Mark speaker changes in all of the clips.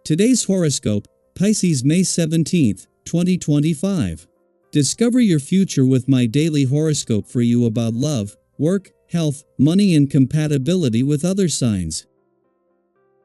Speaker 1: Today's horoscope, Pisces May 17th, 2025. Discover your future with my daily horoscope for you about love, work, health, money and compatibility with other signs.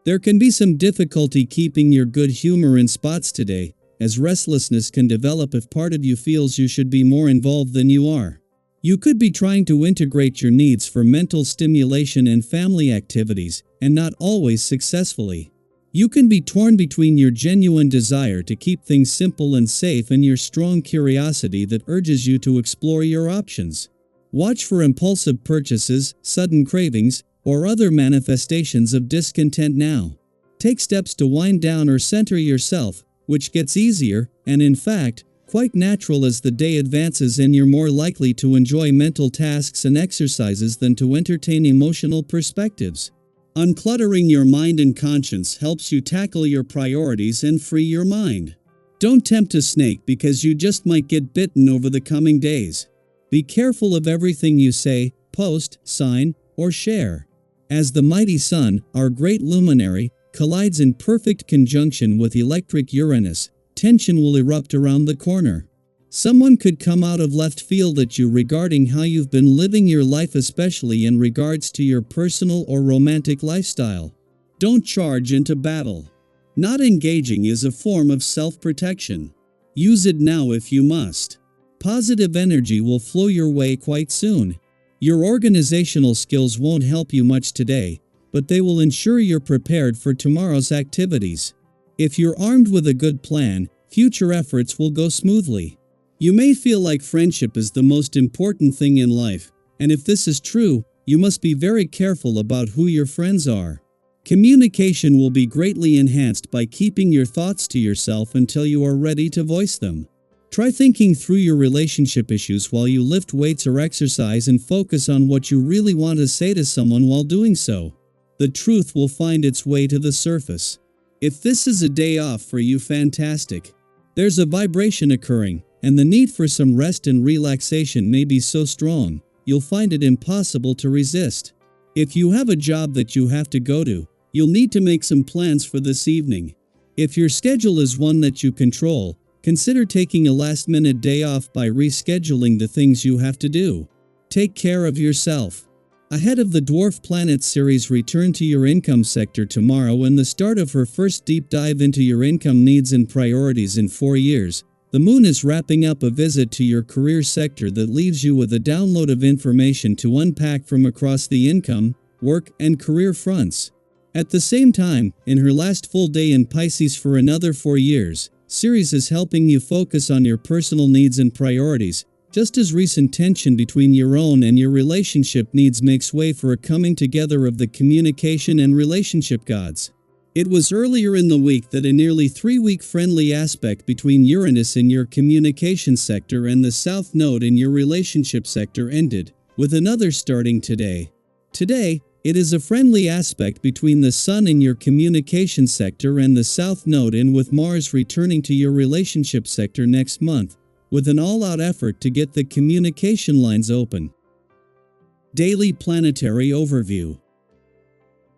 Speaker 1: There can be some difficulty keeping your good humor in spots today, as restlessness can develop if part of you feels you should be more involved than you are. You could be trying to integrate your needs for mental stimulation and family activities, and not always successfully. You can be torn between your genuine desire to keep things simple and safe and your strong curiosity that urges you to explore your options. Watch for impulsive purchases, sudden cravings, or other manifestations of discontent now. Take steps to wind down or center yourself, which gets easier, and in fact, quite natural as the day advances and you're more likely to enjoy mental tasks and exercises than to entertain emotional perspectives. Uncluttering your mind and conscience helps you tackle your priorities and free your mind. Don't tempt a snake because you just might get bitten over the coming days. Be careful of everything you say, post, sign, or share. As the mighty sun, our great luminary, collides in perfect conjunction with electric Uranus, tension will erupt around the corner. Someone could come out of left field at you regarding how you've been living your life, especially in regards to your personal or romantic lifestyle. Don't charge into battle. Not engaging is a form of self-protection. Use it now if you must. Positive energy will flow your way quite soon. Your organizational skills won't help you much today, but they will ensure you're prepared for tomorrow's activities. If you're armed with a good plan, future efforts will go smoothly. You may feel like friendship is the most important thing in life, and if this is true, you must be very careful about who your friends are. Communication will be greatly enhanced by keeping your thoughts to yourself until you are ready to voice them. Try thinking through your relationship issues while you lift weights or exercise and focus on what you really want to say to someone while doing so. The truth will find its way to the surface. If this is a day off for you, fantastic. There's a vibration occurring, and the need for some rest and relaxation may be so strong, you'll find it impossible to resist. If you have a job that you have to go to, you'll need to make some plans for this evening. If your schedule is one that you control, consider taking a last-minute day off by rescheduling the things you have to do. Take care of yourself. Ahead of the Dwarf Planet series return to your income sector tomorrow and the start of her first deep dive into your income needs and priorities in 4 years, the moon is wrapping up a visit to your career sector that leaves you with a download of information to unpack from across the income, work, and career fronts. At the same time, in her last full day in Pisces for another 4 years, Ceres is helping you focus on your personal needs and priorities, just as recent tension between your own and your relationship needs makes way for a coming together of the communication and relationship gods. It was earlier in the week that a nearly 3-week friendly aspect between Uranus in your communication sector and the South Node in your relationship sector ended, with another starting today. Today, it is a friendly aspect between the Sun in your communication sector and the South Node, and with Mars returning to your relationship sector next month, with an all-out effort to get the communication lines open. Daily Planetary Overview.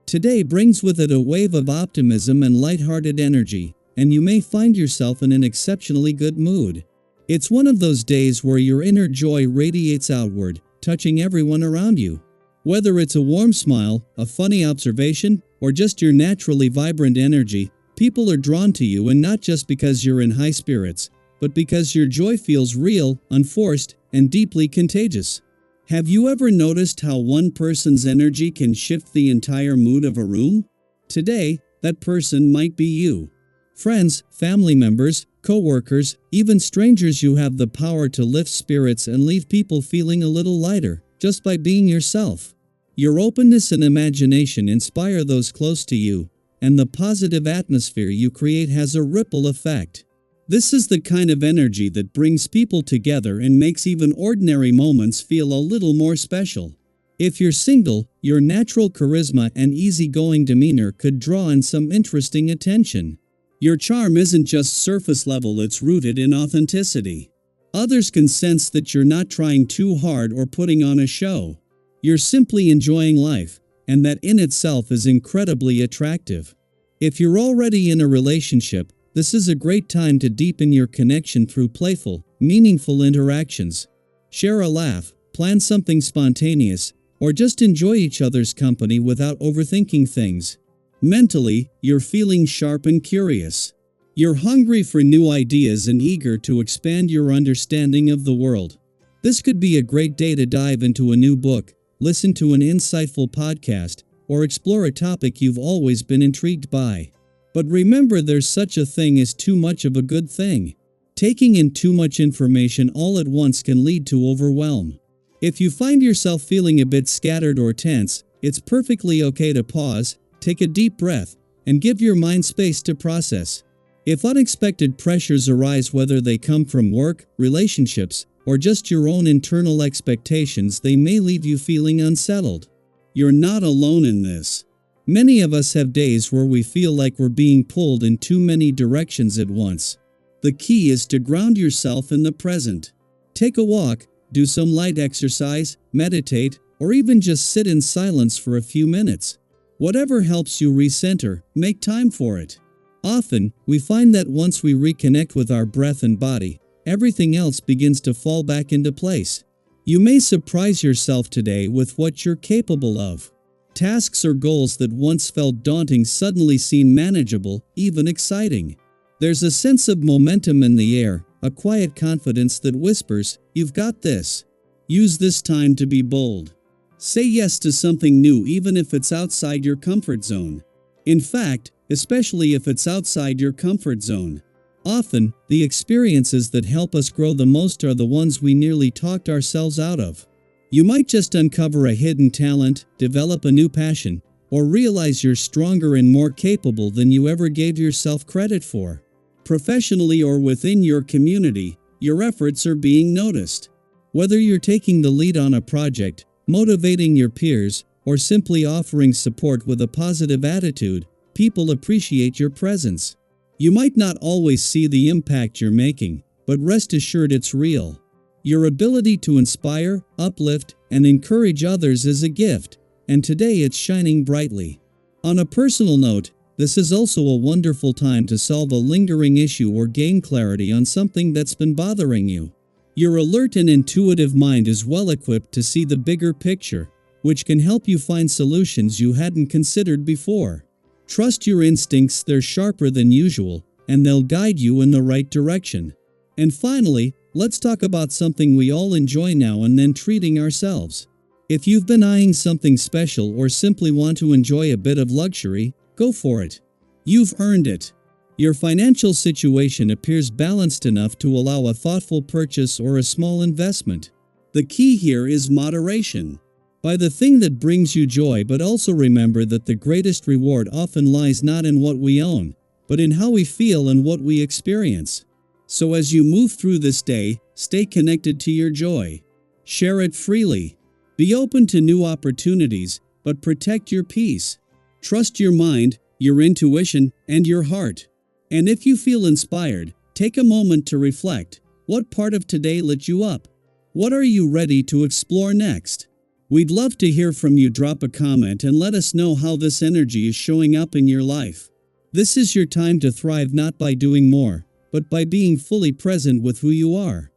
Speaker 1: Today brings with it a wave of optimism and lighthearted energy, and you may find yourself in an exceptionally good mood. It's one of those days where your inner joy radiates outward, touching everyone around you. Whether it's a warm smile, a funny observation, or just your naturally vibrant energy, people are drawn to you, and not just because you're in high spirits, but because your joy feels real, unforced, and deeply contagious. Have you ever noticed how one person's energy can shift the entire mood of a room? Today, that person might be you. Friends, family members, co-workers, even strangers, you have the power to lift spirits and leave people feeling a little lighter, just by being yourself. Your openness and imagination inspire those close to you, and the positive atmosphere you create has a ripple effect. This is the kind of energy that brings people together and makes even ordinary moments feel a little more special. If you're single, your natural charisma and easygoing demeanor could draw in some interesting attention. Your charm isn't just surface level, it's rooted in authenticity. Others can sense that you're not trying too hard or putting on a show. You're simply enjoying life, and that in itself is incredibly attractive. If you're already in a relationship, this is a great time to deepen your connection through playful, meaningful interactions. Share a laugh, plan something spontaneous, or just enjoy each other's company without overthinking things. Mentally, you're feeling sharp and curious. You're hungry for new ideas and eager to expand your understanding of the world. This could be a great day to dive into a new book, listen to an insightful podcast, or explore a topic you've always been intrigued by. But remember, there's such a thing as too much of a good thing. Taking in too much information all at once can lead to overwhelm. If you find yourself feeling a bit scattered or tense, it's perfectly okay to pause, take a deep breath, and give your mind space to process. If unexpected pressures arise, whether they come from work, relationships, or just your own internal expectations, they may leave you feeling unsettled. You're not alone in this. Many of us have days where we feel like we're being pulled in too many directions at once. The key is to ground yourself in the present. Take a walk, do some light exercise, meditate, or even just sit in silence for a few minutes. Whatever helps you recenter, make time for it. Often, we find that once we reconnect with our breath and body, everything else begins to fall back into place. You may surprise yourself today with what you're capable of. Tasks or goals that once felt daunting suddenly seem manageable, even exciting. There's a sense of momentum in the air, a quiet confidence that whispers, "You've got this." Use this time to be bold. Say yes to something new even if it's outside your comfort zone. In fact, especially if it's outside your comfort zone. Often, the experiences that help us grow the most are the ones we nearly talked ourselves out of. You might just uncover a hidden talent, develop a new passion, or realize you're stronger and more capable than you ever gave yourself credit for. Professionally or within your community, your efforts are being noticed. Whether you're taking the lead on a project, motivating your peers, or simply offering support with a positive attitude, people appreciate your presence. You might not always see the impact you're making, but rest assured it's real. Your ability to inspire, uplift, and encourage others is a gift, and today it's shining brightly. On a personal note, this is also a wonderful time to solve a lingering issue or gain clarity on something that's been bothering you. Your alert and intuitive mind is well equipped to see the bigger picture, which can help you find solutions you hadn't considered before. Trust your instincts, they're sharper than usual, and they'll guide you in the right direction. And finally, let's talk about something we all enjoy now and then: treating ourselves. If you've been eyeing something special or simply want to enjoy a bit of luxury, go for it. You've earned it. Your financial situation appears balanced enough to allow a thoughtful purchase or a small investment. The key here is moderation. Buy the thing that brings you joy, but also remember that the greatest reward often lies not in what we own, but in how we feel and what we experience. So as you move through this day, stay connected to your joy. Share it freely. Be open to new opportunities, but protect your peace. Trust your mind, your intuition, and your heart. And if you feel inspired, take a moment to reflect. What part of today lit you up? What are you ready to explore next? We'd love to hear from you. Drop a comment and let us know how this energy is showing up in your life. This is your time to thrive, not by doing more, but by being fully present with who you are.